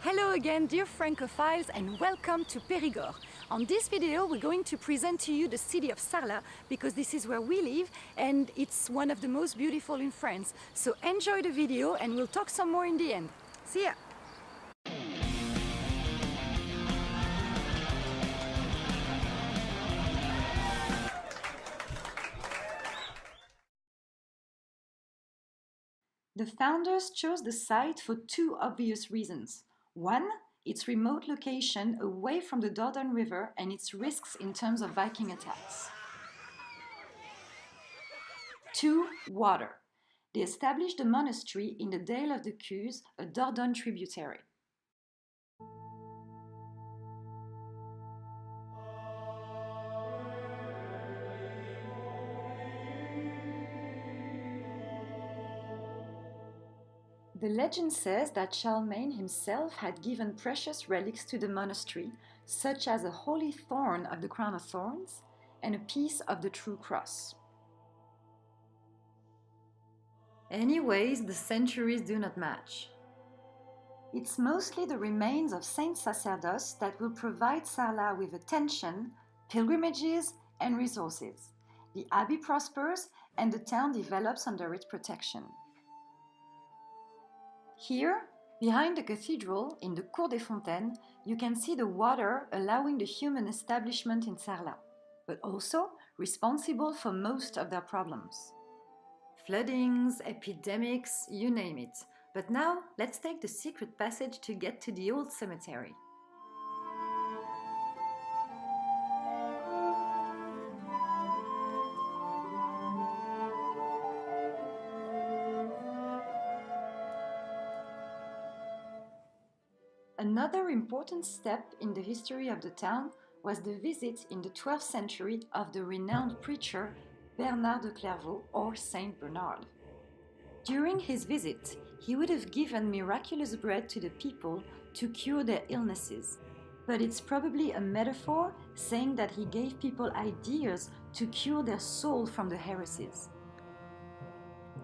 Hello again, dear Francophiles, and welcome to Périgord. On this video, we're going to present to you the city of Sarlat because this is where we live and it's one of the most beautiful in France. So enjoy the video and we'll talk some more in the end. See ya! The founders chose the site for two obvious reasons. One, its remote location away from the Dordogne River and its risks in terms of Viking attacks. Two, water. They established a monastery in the Dale of the Creuse, a Dordogne tributary. The legend says that Charlemagne himself had given precious relics to the monastery, such as a holy thorn of the crown of thorns and a piece of the true cross. Anyways, the centuries do not match. It's mostly the remains of Saint Sacerdos that will provide Sarlat with attention, pilgrimages, and resources. The abbey prospers and the town develops under its protection. Here, behind the cathedral, in the Cour des Fontaines, you can see the water allowing the human establishment in Sarlat, but also responsible for most of their problems. Floodings, epidemics, you name it. But now, let's take the secret passage to get to the old cemetery. Another important step in the history of the town was the visit in the 12th century of the renowned preacher Bernard de Clairvaux, or Saint Bernard. During his visit, he would have given miraculous bread to the people to cure their illnesses. But it's probably a metaphor saying that he gave people ideas to cure their soul from the heresies.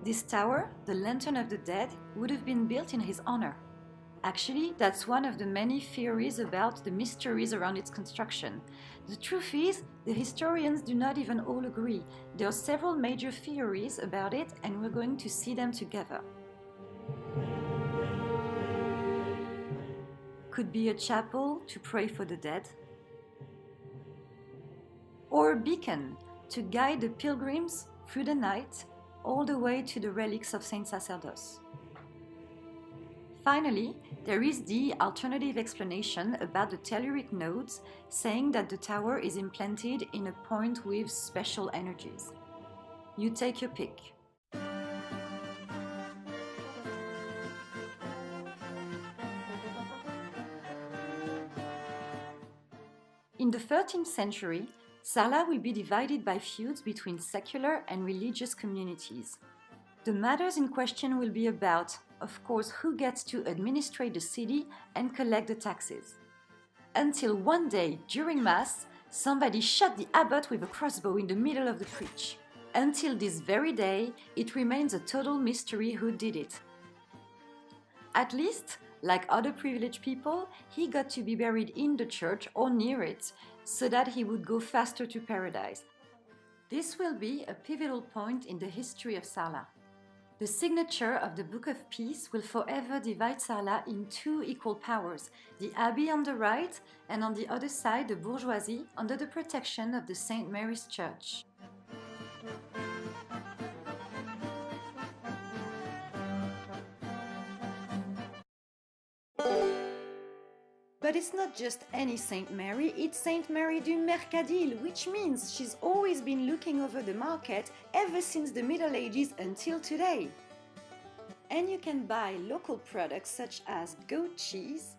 This tower, the Lantern of the Dead, would have been built in his honor. Actually, that's one of the many theories about the mysteries around its construction. The truth is, the historians do not even all agree. There are several major theories about it, and we're going to see them together. Could be a chapel to pray for the dead, or a beacon to guide the pilgrims through the night all the way to the relics of Saint Sacerdos. Finally, there is the alternative explanation about the telluric nodes, saying that the tower is implanted in a point with special energies. You take your pick. In the 13th century, Sarlat will be divided by feuds between secular and religious communities. The matters in question will be about, of course, who gets to administrate the city and collect the taxes. Until one day, during Mass, somebody shot the abbot with a crossbow in the middle of the preach. Until this very day, it remains a total mystery who did it. At least, like other privileged people, he got to be buried in the church or near it, so that he would go faster to paradise. This will be a pivotal point in the history of Sarlat. The signature of the Book of Peace will forever divide Sarlat in two equal powers, the abbey on the right and on the other side the bourgeoisie under the protection of the St. Mary's Church. But it's not just any Saint Mary, it's Saint Mary du Mercadil, which means she's always been looking over the market ever since the Middle Ages until today. And you can buy local products such as goat cheese,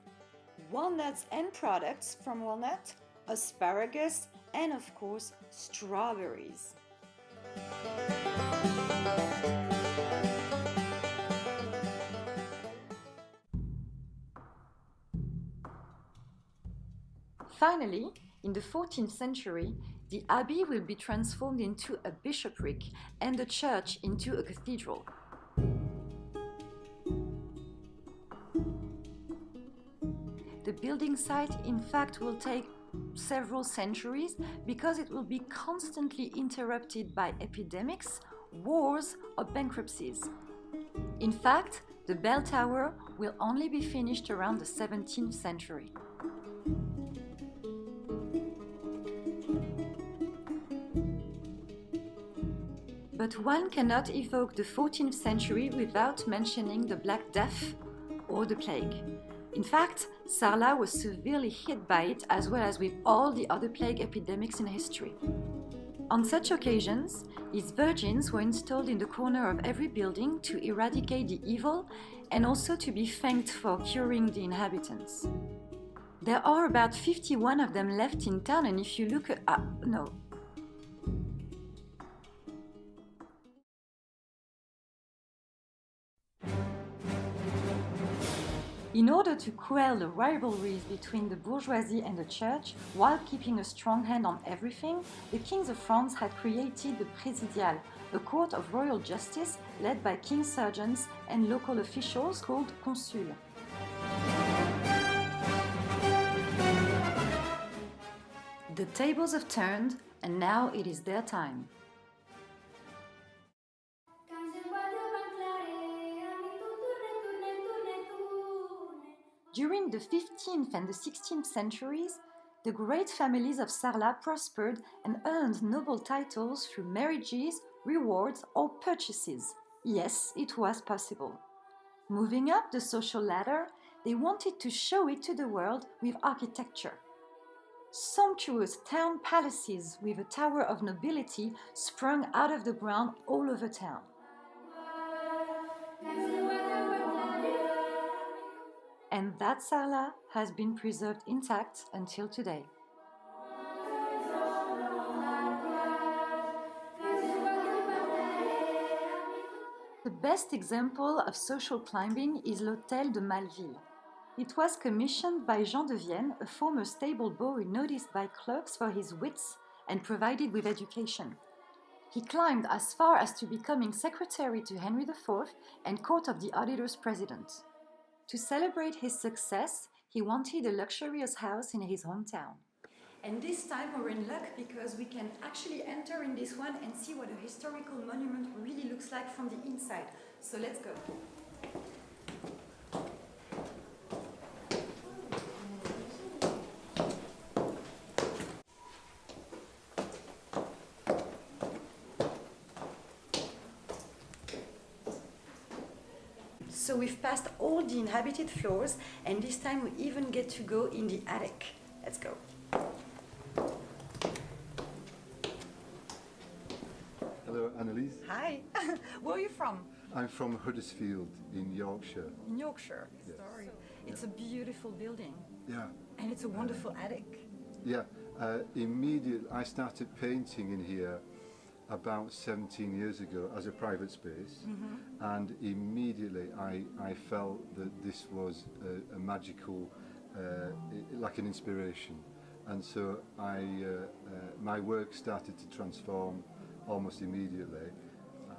walnuts and products from walnut, asparagus, and of course, strawberries. Finally, in the 14th century, the abbey will be transformed into a bishopric and the church into a cathedral. the building site in fact will take several centuries because it will be constantly interrupted by epidemics, wars, or bankruptcies. In fact, the bell tower will only be finished around the 17th century. But one cannot evoke the 14th century without mentioning the Black Death or the plague. In fact, Sarlat was severely hit by it as well as with all the other plague epidemics in history. On such occasions, these virgins were installed in the corner of every building to eradicate the evil and also to be thanked for curing the inhabitants. There are about 51 of them left in town, and if you look at... In order to quell the rivalries between the bourgeoisie and the church, while keeping a strong hand on everything, the kings of France had created the Présidial, a court of royal justice led by king's sergeants and local officials called consuls. The tables have turned, and now it is their time. During the 15th and the 16th centuries, the great families of Sarlat prospered and earned noble titles through marriages, rewards, or purchases. Yes, it was possible. Moving up the social ladder, they wanted to show it to the world with architecture. Sumptuous town palaces with a tower of nobility sprung out of the ground all over town. And that Sarlat has been preserved intact until today. The best example of social climbing is l'Hôtel de Maleville. It was commissioned by Jean de Vienne, a former stable boy noticed by clerks for his wits and provided with education. He climbed as far as to becoming secretary to Henry IV and Court of the Auditors President. To celebrate his success, he wanted a luxurious house in his hometown. And this time we're in luck because we can actually enter in this one and see what a historical monument really looks like from the inside. So let's go. So we've passed all the inhabited floors, and this time we even get to go in the attic. Let's go. Hello, Annelies. Hi. Where are you from? I'm from Huddersfield in Yorkshire. In Yorkshire. Yes. Sorry. It's a beautiful building. Yeah. And it's a wonderful attic. Yeah. Immediately, I started painting in here about 17 years ago as a private space, and immediately I felt that this was a magical, like an inspiration, and so my work started to transform almost immediately.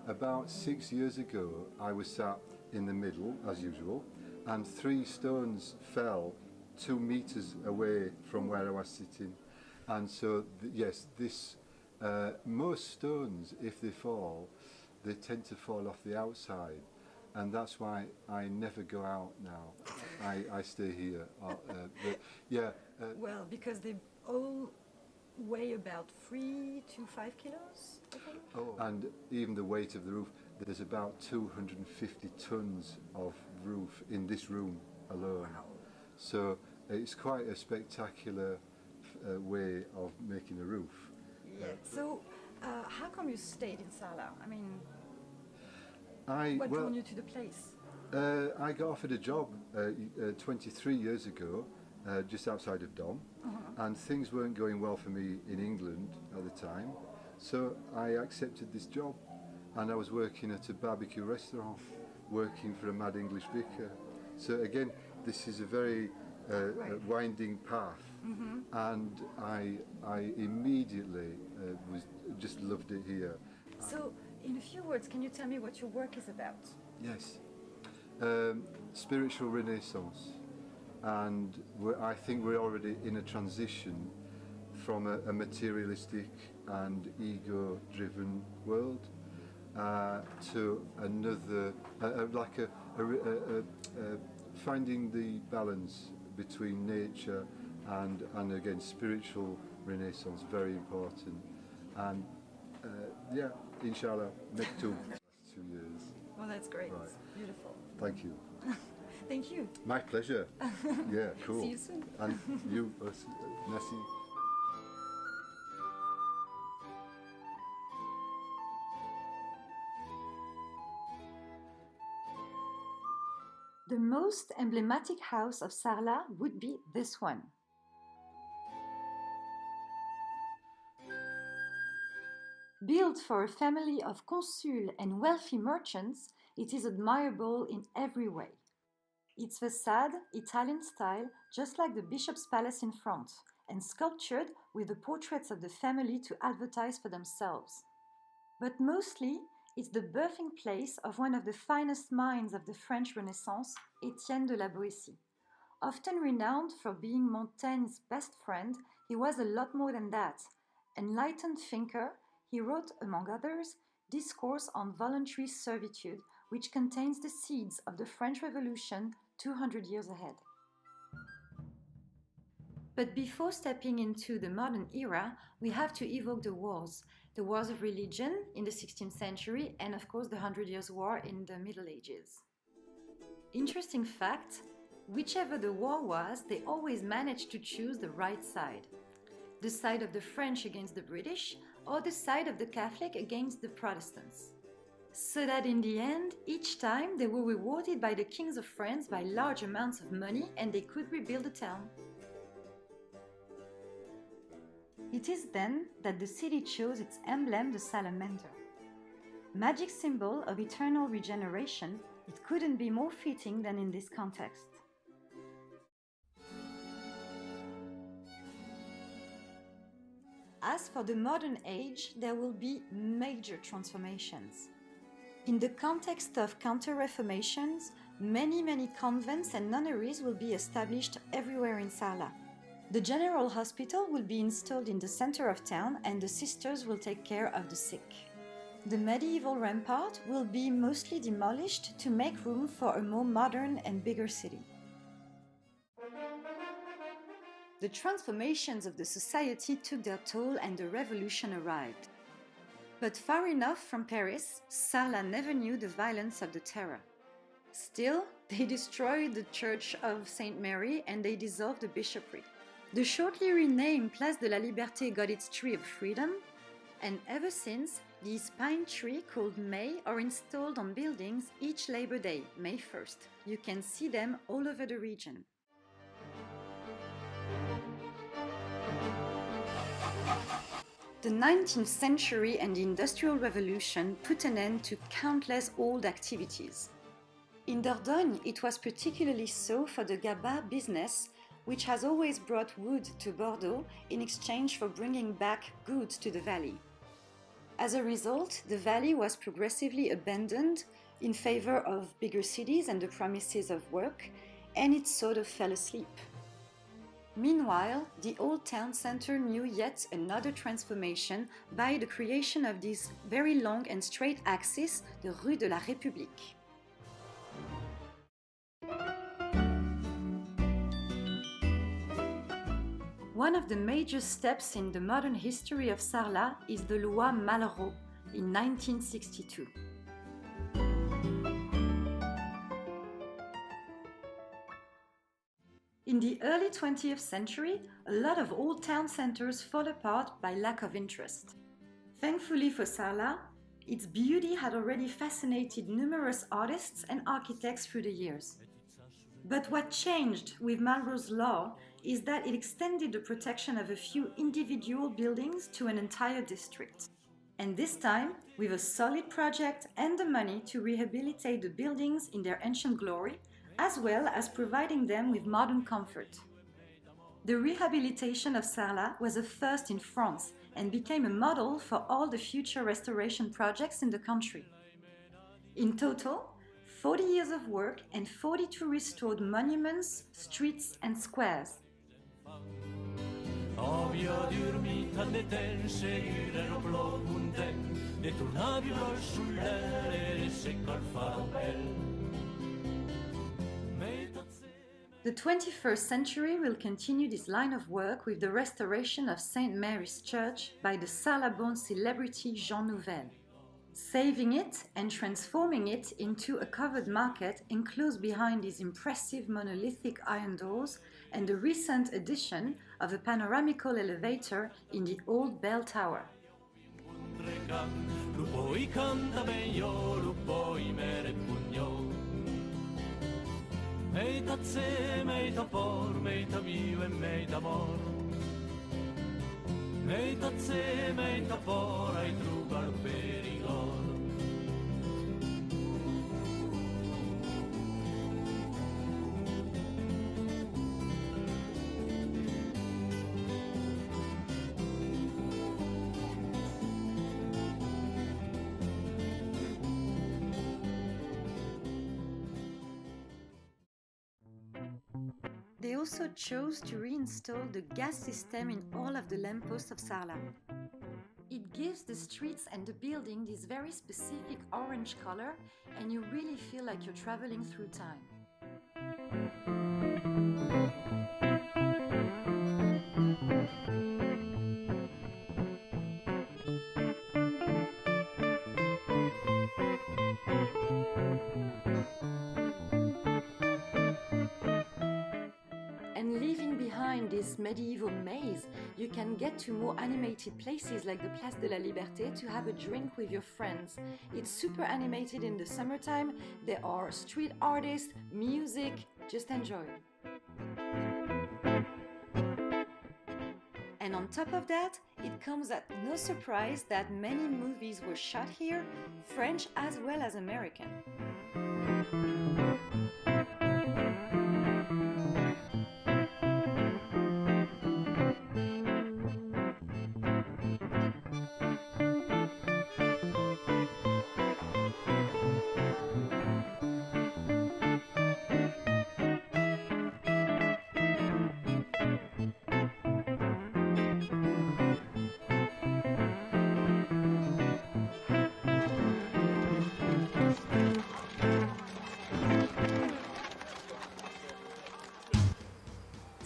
About 6 years ago, I was sat in the middle as usual, and 3 stones fell 2 meters away from where I was sitting, and so yes, this. Most stones, if they fall, they tend to fall off the outside, and that's why I never go out now. I stay here. But yeah. Well, because they all weigh about 3 to 5 kilos, I think. Oh. And even the weight of the roof, there's about 250 tons of roof in this room alone. Wow. So it's quite a spectacular way of making a roof. Yeah. So, how come you stayed in Sarlat? I mean, what drew you to the place? I got offered a job 23 years ago, just outside of Dom, and things weren't going well for me in England at the time, so I accepted this job, and I was working at a barbecue restaurant, working for a mad English vicar. So again, this is a very winding path, and I immediately just loved it here. So, in a few words, can you tell me what your work is about? Yes, spiritual renaissance. and I think we're already in a transition from a materialistic and ego-driven world to another, finding the balance between nature and again spiritual renaissance, very important. And yeah, inshallah, next 2 years. Well, that's great. Right. Beautiful. Thank you. Thank you. My pleasure. Yeah, cool. See you soon. And you, merci. The most emblematic house of Sarlat would be this one. Built for a family of consuls and wealthy merchants, it is admirable in every way. Its facade, Italian style, just like the bishop's palace in front, and sculptured with the portraits of the family to advertise for themselves. But mostly, it's the birthing place of one of the finest minds of the French Renaissance, Étienne de la Boétie. Often renowned for being Montaigne's best friend, he was a lot more than that. Enlightened thinker, he wrote, among others, Discourse on Voluntary Servitude, which contains the seeds of the French Revolution 200 years ahead. But before stepping into the modern era, we have to evoke the wars of religion in the 16th century and of course the 100 Years' War in the Middle Ages. Interesting fact, whichever the war was, they always managed to choose the right side. The side of the French against the British, or the side of the Catholic against the Protestants. So that in the end, each time they were rewarded by the kings of France by large amounts of money and they could rebuild the town. It is then that the city chose its emblem, the salamander. Magic symbol of eternal regeneration, it couldn't be more fitting than in this context. As for the modern age, there will be major transformations. In the context of counter-reformations, many convents and nunneries will be established everywhere in Sarlat. The general hospital will be installed in the center of town and the sisters will take care of the sick. The medieval rampart will be mostly demolished to make room for a more modern and bigger city. The transformations of the society took their toll and the revolution arrived. But far enough from Paris, Sarlat never knew the violence of the terror. Still, they destroyed the church of St. Mary and they dissolved the bishopric. The shortly renamed Place de la Liberté got its tree of freedom, and ever since, these pine trees called May are installed on buildings each Labor Day, May 1st. You can see them all over the region. The 19th century and the Industrial Revolution put an end to countless old activities. In Dordogne, it was particularly so for the GABA business, which has always brought wood to Bordeaux in exchange for bringing back goods to the valley. As a result, the valley was progressively abandoned in favor of bigger cities and the promises of work, and it sort of fell asleep. Meanwhile, the old town center knew yet another transformation by the creation of this very long and straight axis, the Rue de la République. One of the major steps in the modern history of Sarlat is the Loi Malraux in 1962. In the early 20th century, a lot of old town centers fall apart by lack of interest. Thankfully for Sarlat, its beauty had already fascinated numerous artists and architects through the years. But what changed with Malraux's law is that it extended the protection of a few individual buildings to an entire district. And this time, with a solid project and the money to rehabilitate the buildings in their ancient glory, as well as providing them with modern comfort. The rehabilitation of Sarlat was a first in France and became a model for all the future restoration projects in the country. In total, 40 years of work and 42 restored monuments, streets and squares. The 21st century will continue this line of work with the restoration of St. Mary's Church by the Sarlat-born celebrity Jean Nouvel, saving it and transforming it into a covered market enclosed behind these impressive monolithic iron doors and the recent addition of a panoramical elevator in the old bell tower. Meita tse, meita por, meita viu e meita mor. Meita tse, meita por, ai trugar perigor. They also chose to reinstall the gas system in all of the lampposts of Sarlat. It gives the streets and the building this very specific orange color, and you really feel like you're traveling through time. And leaving behind this medieval maze, you can get to more animated places like the Place de la Liberté to have a drink with your friends. It's super animated in the summertime, there are street artists, music, just enjoy. And on top of that, it comes at no surprise that many movies were shot here, French as well as American.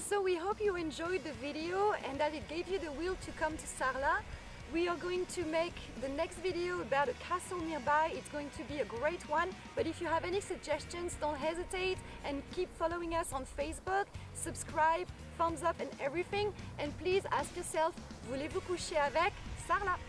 So we hope you enjoyed the video and that it gave you the will to come to Sarlat. We are going to make the next video about a castle nearby. It's going to be a great one, but if you have any suggestions, don't hesitate and keep following us on Facebook, subscribe, thumbs up and everything, and please ask yourself, voulez-vous coucher avec Sarlat?